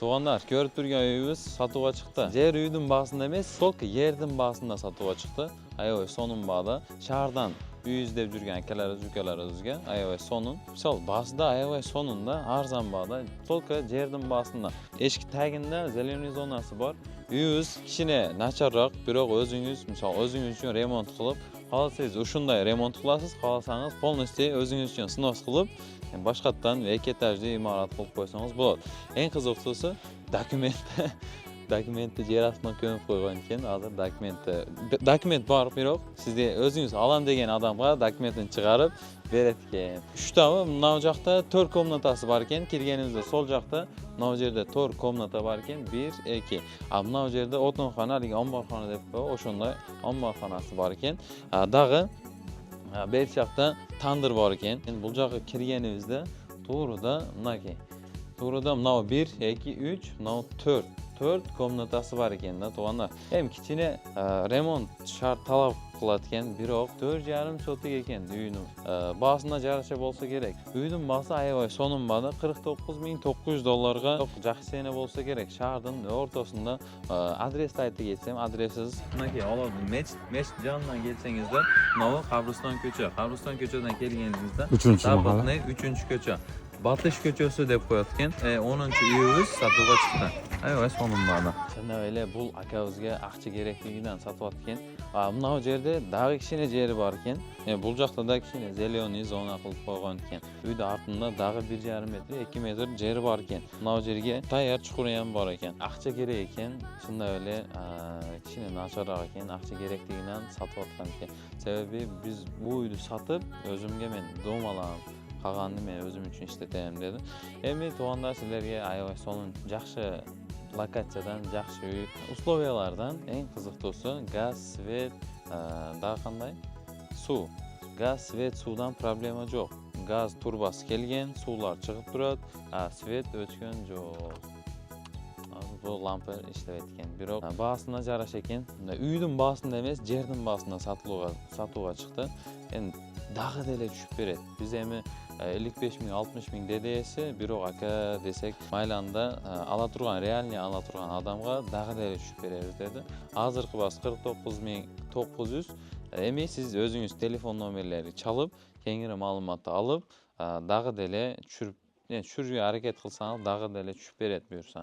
Tug'anlar, ko'rib turgan uyimiz sotuvga chiqdi. Yer uyning bahasında emas, только yerning bahasında sotuvga chiqdi. Ayoy sonun bağda. Shahardan uy izlab yurgan akalarimiz, ukalarimizga ayoy sonun. Misol, bahasida ayoy sonunda arzon bağda. Только yerning bahasında. Eshik tagida zeleniy zonasi bor. Uyingiz kichkina nacharroq, biroq o'zingiz, misol, o'zingiz uchun remont qilib, xohlasangiz shunday remont qilasiz, xohlasangiz полностью o'zingiz uchun snos qilib, boshqatdan ikki etajli imorat qilib qo'ysangiz bo'ladi. Eng qiziqlisi dokumentni yer ostidan ko'mib qo'ygan ekan. Hozir dokument bor, biroq sizga o'zingiz olam degan odamga dokumentini chiqarib berar ekan. 3 ta mana bu yoqda 4 komnatasi bor ekan. Kirganingizda sol yoqda mana bu yerda 4 komnata bor ekan. 1, 2. Mana bu yerda o'tinxona, haligi omborxona deb qo'yib, o'shunday omborxonasi bor ekan. Dag'i bel yoqda tandir bor ekan. Endi bu yoqqa kirganingizda to'g'rida bunaqay. To'g'rida mana 1, 2, 3, mana 4 komnatasi bor ekanda, to'g'anlar. Ham kichkina remont shart talab qiladigan, biroq 4,5 sotik ekan uyning. Bahasida jarasha bo'lsa kerak. Uyning bahasi ayoy sonun bada $49,900 ga yaxshina bo'lsa kerak. Shaharning o'rtasida adresni aytib ketsam, adresingiz bunaqay oladi. Mesh jondan kelsangizda, mana Qabriston ko'cha. Qabriston ko'chadan kelganingizda 3-mahalla, 3-ko'cha. Batış ko'chasi deb qo'yatgan. 10-uyimiz sotuvga chiqdi. Ayoy sonun bada. Shunda o'yla bu akavizga aqcha kerakligidan sotayotgan. Mana bu yerda dag'i kichkina yeri bor ekan. Bu yoqda kichkina zeleoniy zona qilib qo'ygan ekan. Uyda ortida dag'i 1,5 metr, 2 metr yeri bor ekan. Mana bu yerga tayyor chuquri ham bor ekan. Aqcha kerak ekan. Shunda o'yla kichkina nacharroq ekan. Aqcha kerakligidan sotayotgan ekan. Sababi biz bu uyni sotib, o'zimga men dom olaman. Qolganini men o'zim uchun ishlatayam dedim. Endi to'g'anlar sizlarga ayoy sonun yaxshi lokatsiyadan, yaxshi uy, условияларdan eng qiziqlisi gaz, svet, daha qanday? Suv. Gaz, svet, suvdan problema yo'q. Gaz turbasi kelgan, suvlar chiqib turadi, svet o'chgan yo'q. Bu lampa ishlayotgan. Biroq bahasida jarasha ekan. Uyning bahasida emas, yerning bahasida sotuvga chiqdi. Endi dag'idele tushib beradi. Biz ham 55,000, 60,000 dedesi, biroq aka desek, maylanda ala turgan, realniy ala turgan odamga dag'idele tushib beradi dedi. Hozirgi bahs 49,900. Endi siz o'zingiz telefon nomerlari chalib, keyingi ma'lumotni olib, dag'idele tushirib, tushirishga harakat qilsangiz dag'idele tushib beradi buyursa.